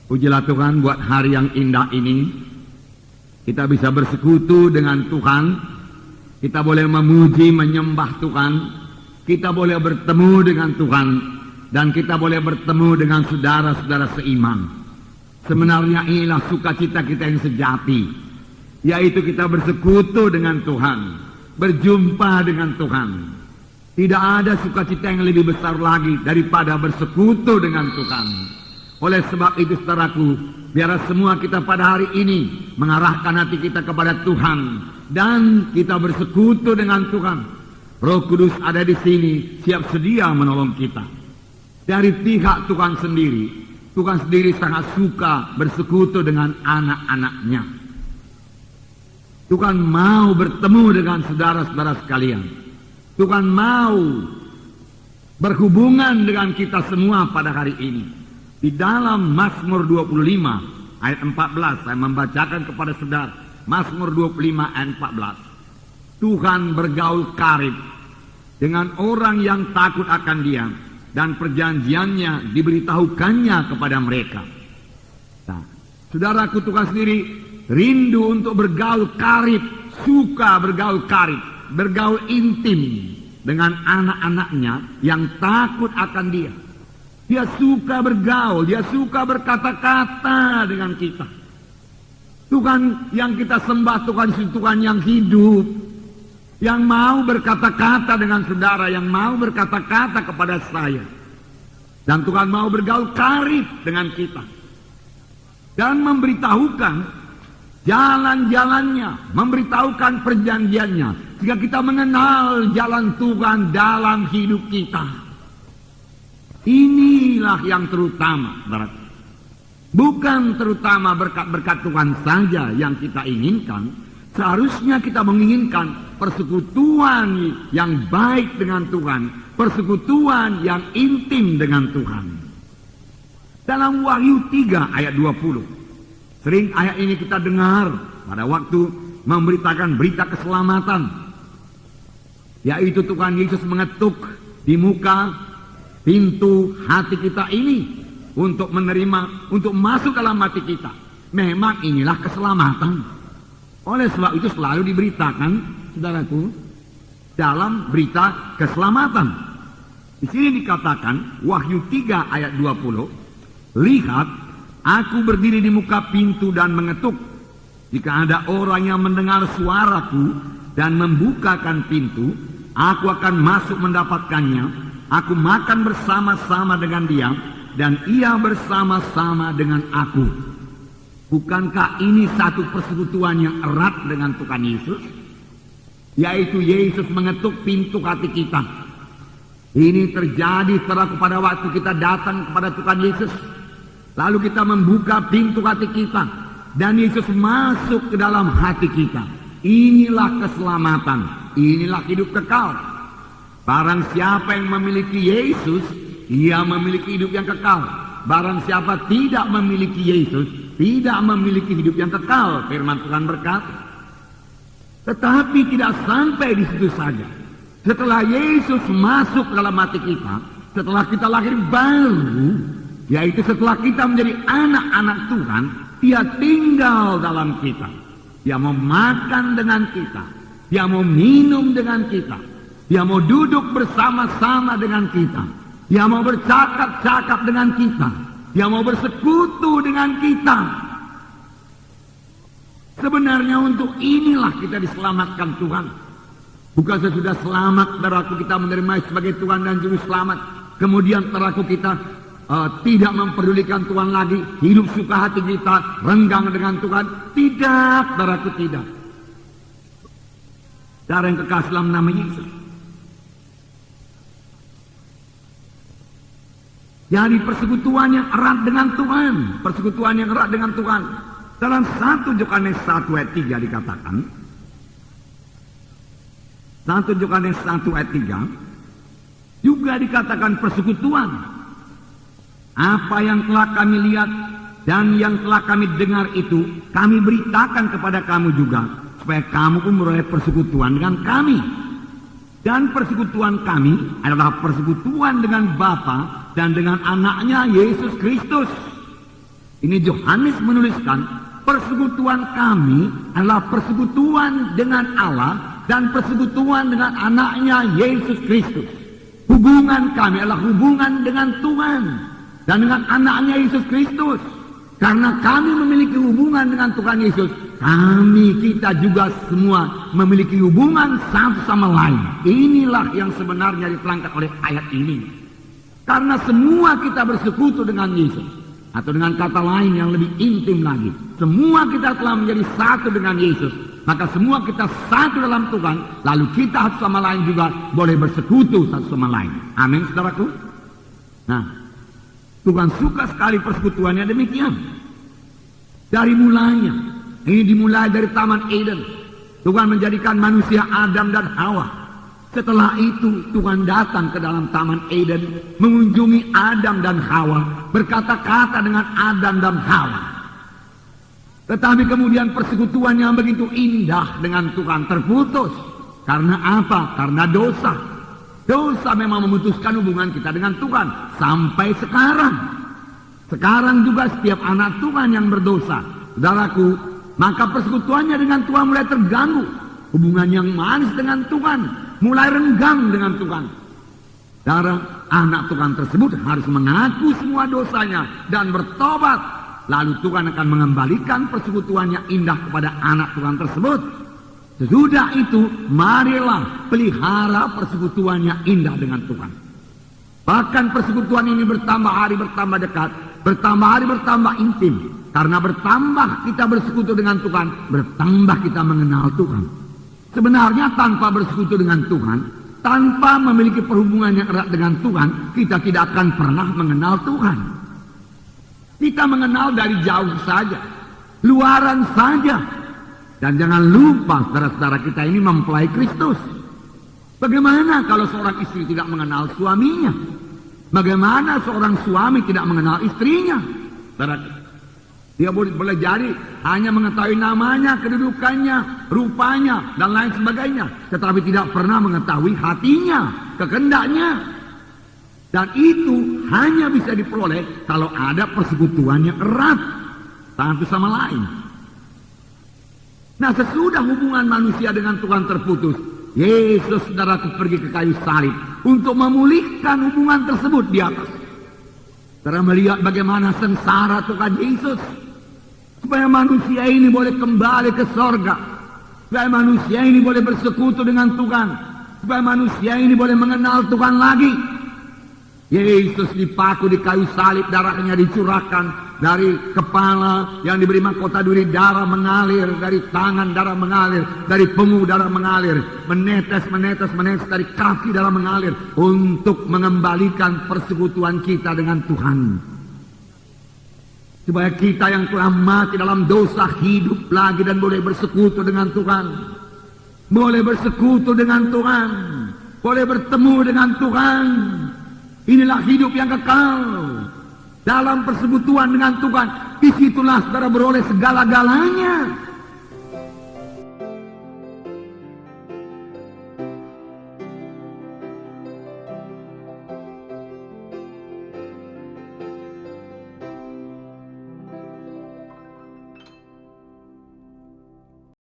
Pujilah Tuhan buat hari yang indah ini. Kita bisa bersekutu dengan Tuhan. Kita boleh memuji, menyembah Tuhan. Kita boleh bertemu dengan Tuhan. Dan kita boleh bertemu dengan saudara-saudara seiman. Sebenarnya inilah sukacita kita yang sejati. Yaitu kita bersekutu dengan Tuhan. Berjumpa dengan Tuhan. Tidak ada sukacita yang lebih besar lagi daripada bersekutu dengan Tuhan. Oleh sebab itu saudaraku, biarlah semua kita pada hari ini mengarahkan hati kita kepada Tuhan dan kita bersekutu dengan Tuhan. Roh Kudus ada di sini siap sedia menolong kita. Dari pihak Tuhan sendiri sangat suka bersekutu dengan anak-anaknya. Tuhan mau bertemu dengan saudara-saudara sekalian. Tuhan mau berhubungan dengan kita semua pada hari ini. Di dalam Mazmur 25 ayat 14 saya membacakan kepada saudara. Mazmur 25 ayat 14. Tuhan bergaul karib dengan orang yang takut akan Dia dan perjanjiannya diberitahukannya kepada mereka. Nah, saudaraku, Tuhan sendiri rindu untuk bergaul karib, suka bergaul karib, bergaul intim dengan anak-anaknya yang takut akan Dia. Dia suka bergaul, dia suka berkata-kata dengan kita. Tuhan yang kita sembah, Tuhan itu Tuhan yang hidup. Yang mau berkata-kata dengan saudara, yang mau berkata-kata kepada saya. Dan Tuhan mau bergaul karib dengan kita. Dan memberitahukan jalan-jalannya, memberitahukan perjanjiannya. Jika kita mengenal jalan Tuhan dalam hidup kita. Inilah yang terutama, saudara. Bukan terutama berkat-berkat Tuhan saja yang kita inginkan. Seharusnya kita menginginkan persekutuan yang baik dengan Tuhan, persekutuan yang intim dengan Tuhan. Dalam Wahyu 3 ayat 20, sering ayat ini kita dengar pada waktu memberitakan berita keselamatan, yaitu Tuhan Yesus mengetuk di muka pintu hati kita ini untuk menerima, untuk masuk dalam hati kita. Memang inilah keselamatan. Oleh sebab itu selalu diberitakan, saudaraku, dalam berita keselamatan. Di sini dikatakan, Wahyu 3 ayat 20, lihat, aku berdiri di muka pintu dan mengetuk. Jika ada orang yang mendengar suaraku dan membukakan pintu, aku akan masuk mendapatkannya. Aku makan bersama-sama dengan dia, dan ia bersama-sama dengan aku. Bukankah ini satu persekutuan yang erat dengan Tuhan Yesus? Yaitu Yesus mengetuk pintu hati kita. Ini terjadi setelah pada waktu kita datang kepada Tuhan Yesus. Lalu kita membuka pintu hati kita. Dan Yesus masuk ke dalam hati kita. Inilah keselamatan. Inilah hidup kekal. Barang siapa yang memiliki Yesus, ia memiliki hidup yang kekal. Barang siapa tidak memiliki Yesus, tidak memiliki hidup yang kekal. Firman Tuhan berkata. Tetapi tidak sampai di situ saja. Setelah Yesus masuk dalam hati kita, setelah kita lahir baru, yaitu setelah kita menjadi anak-anak Tuhan, Dia tinggal dalam kita. Dia mau makan dengan kita. Dia mau minum dengan kita. Dia mau duduk bersama-sama dengan kita. Dia mau bercakap-cakap dengan kita. Dia mau bersekutu dengan kita. Sebenarnya untuk inilah kita diselamatkan Tuhan. Bukan sesudah selamat, saudaraku, kita menerima sebagai Tuhan dan Juru Selamat. Kemudian saudaraku kita tidak memperdulikan Tuhan lagi. Hidup suka hati kita, renggang dengan Tuhan. Tidak, saudaraku, tidak. Saudara yang kekasih dalam nama Yesus. Jadi persekutuan yang erat dengan Tuhan. Persekutuan yang erat dengan Tuhan. Dalam 1 Yohanes 1 ayat 3 dikatakan. 1 Yohanes 1 ayat 3. Juga dikatakan persekutuan. Apa yang telah kami lihat dan yang telah kami dengar itu, kami beritakan kepada kamu juga. Supaya kamu pun memperoleh persekutuan dengan kami. Dan persekutuan kami adalah persekutuan dengan Bapa dan dengan anaknya Yesus Kristus. Ini Yohanes menuliskan, persekutuan kami adalah persekutuan dengan Allah dan persekutuan dengan anaknya Yesus Kristus. Hubungan kami adalah hubungan dengan Tuhan dan dengan anaknya Yesus Kristus. Karena kami memiliki hubungan dengan Tuhan Yesus, kita juga semua memiliki hubungan satu sama lain. Inilah yang sebenarnya diterangkan oleh ayat ini. Karena semua kita bersekutu dengan Yesus. Atau dengan kata lain yang lebih intim lagi, semua kita telah menjadi satu dengan Yesus. Maka semua kita satu dalam Tuhan. Lalu kita satu sama lain juga boleh bersekutu satu sama lain. Amin, saudaraku. Nah, Tuhan suka sekali persekutuannya demikian. Dari mulanya, ini dimulai dari Taman Eden. Tuhan menjadikan manusia Adam dan Hawa. Setelah itu Tuhan datang ke dalam Taman Eden, mengunjungi Adam dan Hawa, berkata-kata dengan Adam dan Hawa. Tetapi kemudian persekutuan yang begitu indah dengan Tuhan terputus. Karena apa? Karena dosa. Dosa memang memutuskan hubungan kita dengan Tuhan sampai sekarang. Sekarang juga setiap anak Tuhan yang berdosa, saudaraku, maka persekutuannya dengan Tuhan mulai terganggu. Hubungan yang manis dengan Tuhan mulai renggang dengan Tuhan. Darah anak Tuhan tersebut harus mengaku semua dosanya dan bertobat. Lalu Tuhan akan mengembalikan persekutuannya indah kepada anak Tuhan tersebut. Sesudah itu, marilah pelihara persekutuannya indah dengan Tuhan. Bahkan persekutuan ini bertambah hari bertambah dekat, bertambah hari bertambah intim. Karena bertambah kita bersekutu dengan Tuhan, bertambah kita mengenal Tuhan. Sebenarnya tanpa bersekutu dengan Tuhan, tanpa memiliki perhubungan yang erat dengan Tuhan, kita tidak akan pernah mengenal Tuhan. Kita mengenal dari jauh saja, luaran saja. Dan jangan lupa saudara-saudara kita ini mempelai Kristus. Bagaimana kalau seorang istri tidak mengenal suaminya? Bagaimana seorang suami tidak mengenal istrinya? Saudara, dia boleh jadi hanya mengetahui namanya, kedudukannya, rupanya, dan lain sebagainya. Tetapi tidak pernah mengetahui hatinya, kehendaknya. Dan itu hanya bisa diperoleh kalau ada persekutuan yang erat satu sama lain. Nah, sesudah hubungan manusia dengan Tuhan terputus, Yesus saudaraku pergi ke kayu salib untuk memulihkan hubungan tersebut di atas. Saudara melihat bagaimana sengsara Tuhan Yesus, supaya manusia ini boleh kembali ke sorga, supaya manusia ini boleh bersekutu dengan Tuhan, supaya manusia ini boleh mengenal Tuhan lagi. Yesus dipaku di kayu salib, darahnya dicurahkan dari kepala yang diberi mahkota duri, darah mengalir dari tangan, darah mengalir dari punggung, darah mengalir, menetes dari kaki, darah mengalir untuk mengembalikan persekutuan kita dengan Tuhan. Supaya kita yang telah mati dalam dosa hidup lagi dan boleh bersekutu dengan Tuhan. Boleh bersekutu dengan Tuhan. Boleh bertemu dengan Tuhan. Inilah hidup yang kekal. Dalam persekutuan dengan Tuhan, disitulah saudara beroleh segala-galanya.